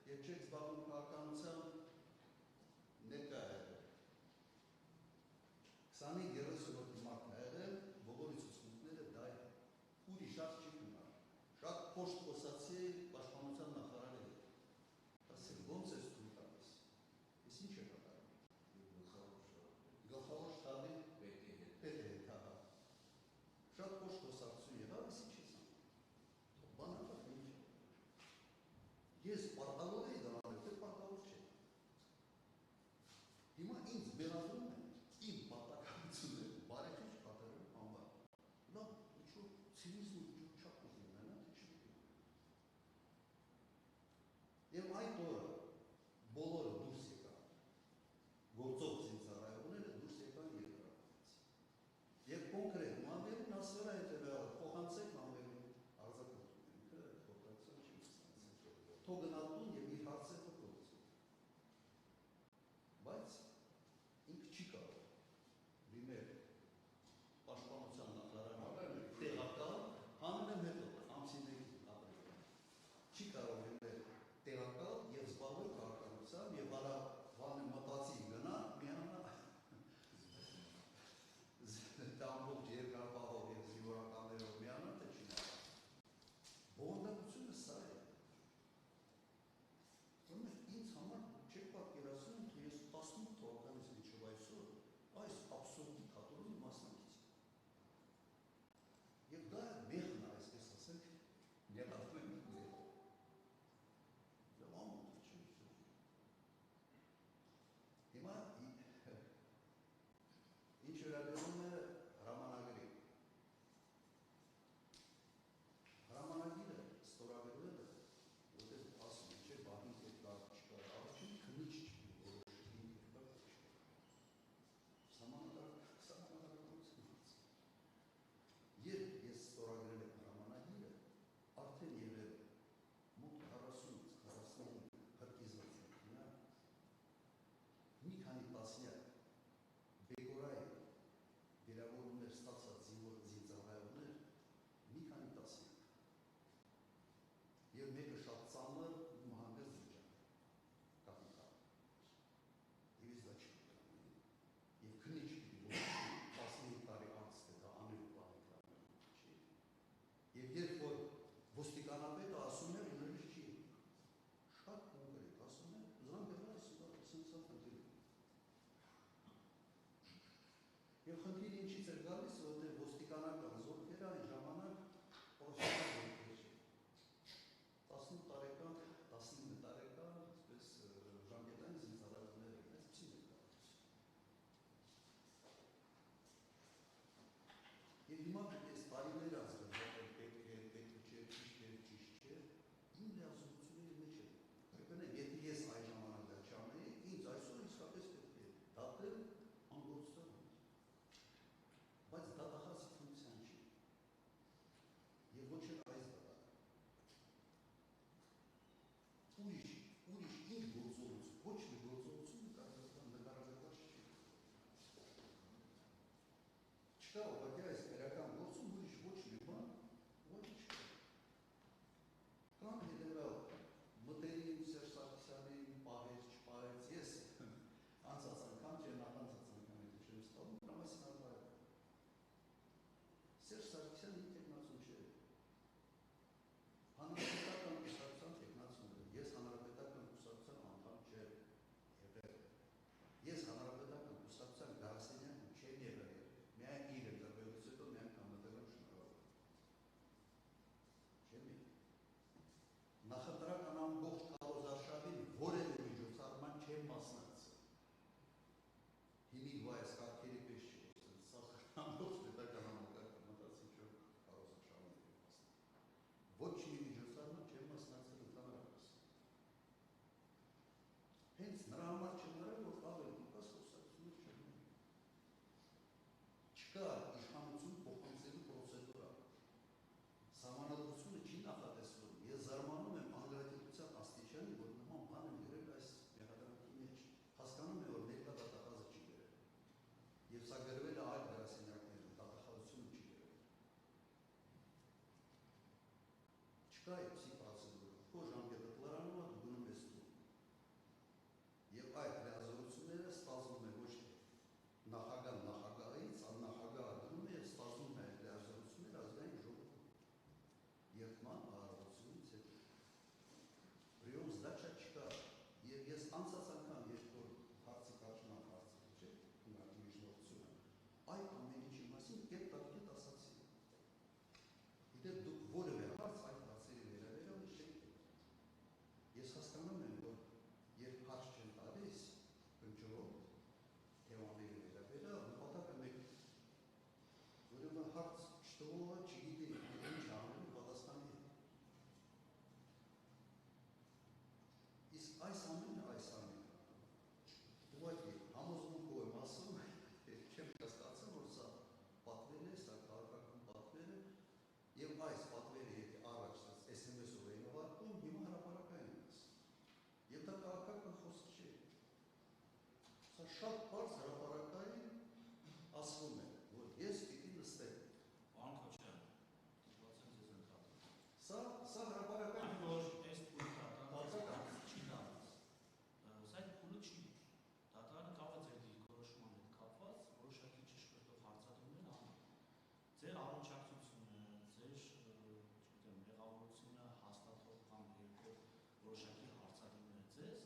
Եվ չեք զբաղվում քաղաքականությամբ ներկա եղել։ 25-30 հոգի մարդ ա եղել, բոլորի ցուցմունքները դա է։ Ուրիշ շատ չի գնալ։ Շատ փոշտ խոսացի պաշտպանության նախարարի հետ։ Ասել ոնց է ստուգ տալիս։ Ես ինչ է կատարում։ Գլխավոր շտաբի պետի հետ, հա։ Շատ փոշտ խոսացություն եղավ, ես ինչ ես անում։ Բանակը ինչ է։ Ես պարտավոր էի դառնել, թե պարտավոր չէ։ Հիմա ինձ մեղադրում են իմ պարտականությունը բարեխիղճ կատարելու համար։ Լավ, ինչ-որ ցինիզմ չափ ունենա, թե չի։ Եվ այդ օրը բոլորը դուրս եկան, գործող զինծառայողները դուրս եկան երկրորդ։ Եվ կոնկրետ մաներին ասվել է հետևյալը, փոխանցեք մաներին արձակուրդը, փոխանցել չի ստացել։ Թող գնալ տուն եւ իր հարցերը փոխանցի։ Բայց ինքը չի կարող դիմել պաշտպանության նախարարին տեղակալ, հանրեմ հետո ամսիների ապրիլը։ Չի կարող լինել տեղակալ եւ զբաղվել քաղաքականությամբ եւ վանը մտածի գնա միանա ամբողջ երկրապահով եւ զինվորականներով միանա թե չի կարող։ Բովանդակությունը սա է։ Ինձ համար չեք պատկերացնում, թե ես 18 թվականից մինչև այսօր այս աբսուրդի թատրոնի մասնակից եմ։ Եվ դա մեղն է, այսպես ասենք, ներառվում եմ մեղով։ Եվ ամոթ չի ուզում։ Հիմա ինչ վերաբերում է հրամանագրի։ Հրամանագիրը ստորագրելը որտեղ ասում է, չէ, բահին կետկար չկար, առաջին քնիչ չկի, որոշին կետկար չկար։ Սամանատարություն հաց։ Երբ ես ստորագրել եմ հրամանագիրը, արդեն եղել մոտ 40-45 հրկիզված եղնա, մի քանի տասնյակ բեկորայի վերավորումներ ստացած զինծառայողներ, մի քանի տասնյակ։ Եվ մեկը շատ ծանր մահանգած զիջան, կապիտալ։ Եվ ես դա չի կտանում։ Եվ քնի չի պիտի, որ 15 տարի անց թե դա անելու պահիկրանում չի։ Եվ երբ որ ոստիկանապետը ասում է, ուներս չի եկում։ Շատ կոնկրետ ասում է, զանգ եղա սնցա խնդիրը։ Եվ խնդիրը ինչից էր գալիս, որտեղ ոստիկանական զորքերը այն ժամանակ պրոֆեսիոնալ զորքեր չէ։ 18 տարեկան, 19 տարեկան, այսպես ժամկետային զինծառայողներ են, այսպիսին է գալիս։ Եվ հիմա ես տարիներ ազգել, պետք է, ճիշտ չէ, իմ լիազորությունների մեջ է։ Կրկնեմ, եթե ես այն ժամանակ դա չանեի, ինձ այսօր իսկապես պետք է դատել անգործտան։ Բայց դատախազի ֆունկցիան չի։ Եվ ոչ էլ այս դատակ։ Ուրիշ ինչ գործողություն, ոչ մի գործողություն նկարագրված չի։ Չկա ուղղակի այս քրեական գործում ուրիշ ոչ մի բան, ոչ չկա։ Կամ հետևյալ մտերիմ Սերժ Սարգսյանին պահեց, չպահեց, ես անցած անգամ չէ, նախանցած անգամ եթե չեմ ստանում, դրա մասին արտահայտել։ Սերժ Սարգսյանը ինքնացուն չէ։ Հանրապետական կուսակցության տեխնացուն է, ես հանրապետական կուսակցության անդամ չեմ եղել։ Ես հանրապետական կուսակցության գրասենյակում չեմ եղել, միայն իր ընտրվելուց հետո միայն կամտել եմ շնորհավոր։ Չեմ եղել։ Նախընտրական ամբողջ քարոզարշավին որևէ միջոցառման չեմ մասնակցել։ Հիմիկ վայս կարգերի պես չի, սա ամբողջ պետական համակարգը մտածի չէ քարոզարշավին եմ մասնակցել։ Ոչ մի միջոցառման չեմ մասնակցել ընդհանրապես։ Հենց նրա համար չեմ նրել, որ ավելի ուկաս խոսակցություններ չեմ նրել։ Չկա իշխանություն փոխանցելու պրոցեդուրա։ Սահմանադրությունը չի նախատեսվում։ Ես զարմանում եմ անգրատիտության աստիճանի, որ նման բան եմ գրել այս մեղադրանքի մեջ։ Հասկանում եմ, որ ներկա դատախազը չի գրել։ Եվ սա գրվել է այլ գրասենյակներում, դատախազությունը չի գրել։ Չկա այդպիսի պրոցեդուրա։ Քո ժամկետը լրանում է, դու գնում ես տուն։ Չտվողը չգիտի ինչ անելու պատասխանի հետ։ Իսկ այս ամենը ուղղակի համոզմունքով եմ ասում, չեմ կասկածում, որ սա պատվեր է, սա քաղաքական պատվեր է, եւ այս պատվերի հետ առաջ SMS-ով էին ուղարկում, հիմա հրապարակային են ասում։ Եվ դա քաղաքական խոսք չէ։ Սա շատ բարձ հրապարակային ասվում է, որ ես պիտի նստեմ։ Պարոն Քոչարյան, դիտված եմ ձեզ ընդհատում։ Սա հրապարակային որ այս փուլը դատարանը չի դարձ։ Սա այդ փուլը չի։ Դատարանը կարող է ձեր դիրքորոշման հետ կապված որոշակի ճշգրտող հարցադրումներ անել։ Ձեր առողջակցությունը, ձեր, չգիտեմ, մեղավորությունը հաստատող կամ երկրորդ որոշակի հարցադրումները ձեզ,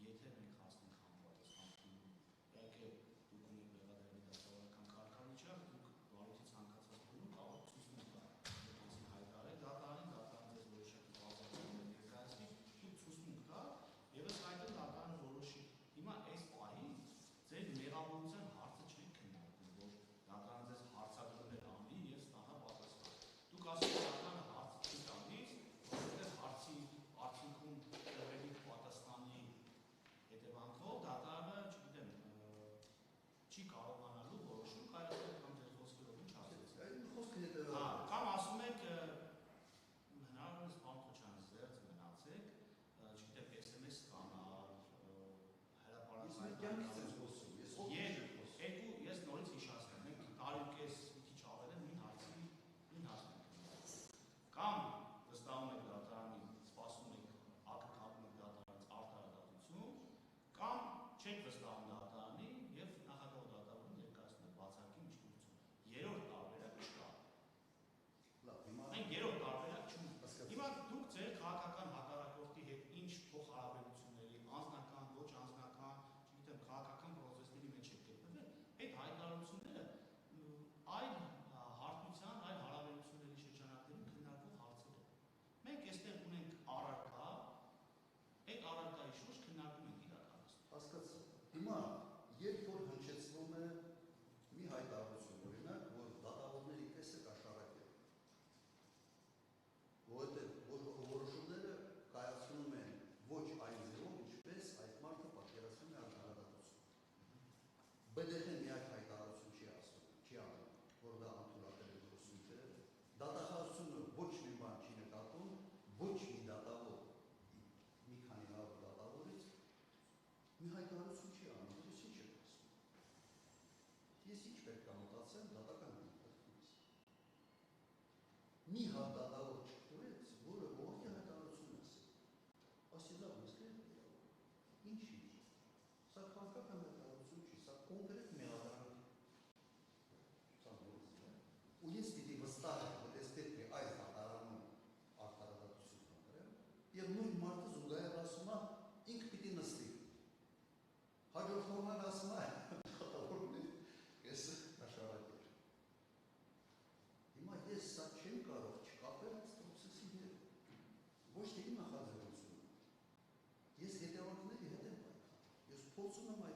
եթե մենք հասնենք համապատասխան փուլում, իհարկե դուք ունեք մեղադրելի դատավարական կարգավիճակ, դուք վարույթի ցանկացած փուլում կարող եք ցույցում տալ, դրանցին հայտարարեք դատարանին, դատարանը ձեզ որոշակի բացատրումներ ներկայացնի, դուք ցույցում տալ, եւ ըստ այդմ դատարանը որոշի։ Հիմա այս պահին ձեր մեղավորության հարցը չեք քննարկում, որ դատարանը ձեզ հարցադրումներ անի եւ ստանա պատասխան։ Դուք ասում եք դատարանը հարց չի տալիս, որովհետեւ հարցի արդյունքում տրվելի պատասխանի հետևանքով դատարանը, չգիտեմ, չի կարողանալու որոշում կայացնել կամ ձեր խոսքերով ինչ ասեցիք։ Այդ խոսքը հետևյալն է։ Կամ ասում եք հնարավորինս պարոն Քոչարյան զերծ մնացեք, չգիտեմ, SMS կանալ, հրապարակային ես նորից հիշացնեմ, մենք տարուկես մի քիչ ավել են նույն հարցի կամ վստահում եք դատարանին, սպասում եք ակտ կապում եք դատարանից արտարադատություն, կամ չեք վստահում դատարանին եւ նախագահ դատավորին ներկայացնում եք բացարկի միջնորդություն։ Երրորդ տարբերակ չկա։ Լավ, հիմա մենք երրորդ տարբերակ չունենք։ Հիմա դուք ձեր քաղաքական հակառակորդի հետ ինչ փոխհարաբերությունների, անձնական, ոչ անձնական, չգիտեմ, քաղաքական պրոցեսների մեջ եք գտնվել, այդ հայտարարությունները այլ հարթության, այլ հարաբերությունների շրջանակներում քննարկվող հարցեր են։ Մենք այստեղ ունենք առարկա, այդ առարկայի շուրջ քննարկում ենք իրականացնում։ Հասկացա։ Հիմա երբ որ հնչեցվում է մի հայտարարություն, օրինակ, որ դատավորների տեսը կաշառակել, որովհետև որոշումները կայացնում են ոչ այն ձևով, ինչպես այդ մարդը պատկերացնում է արտարադատություն։ BDH-ն միակ հայտարարություն չի ասում, չի անում, որ դա ընդունատել է որոշումները, դատախազությունը ոչ մի բան չի նկատում, ոչ մի դատավոր, մի քանի հարյուր դատավորից մի հայտարարություն չի անում, ես ինչ եմ ասում։ Ես ինչ պետք է մտածեմ դատական դիտարկումից։ Մի հատ դատավոր չկրեց, որը ողջ հայտարարություն ասել։ Ասի լավ, ես ինչ։ Սա քաղաքական հայտարարություն չի, սա կոնկրետ մեղադրանք։ Ու ես պիտի վստահ եմ, որ ես պետք է այս դատարանում արտարադատություն կրեմ, եւ նույն մարդը զուգահեռ ասում է, ինքը պիտի նստի։ Հաջորդ օրվան ասում է, դատավորն ես կաշառակել։ Հիմա ես սա չեմ կարող չկապել այս պրոցեսի հետ։ Ոչ թե իմ նախաձեռնությունը։ Ես հետևանքների հետ եմ պայքարում։ Ես փորձում եմ այդ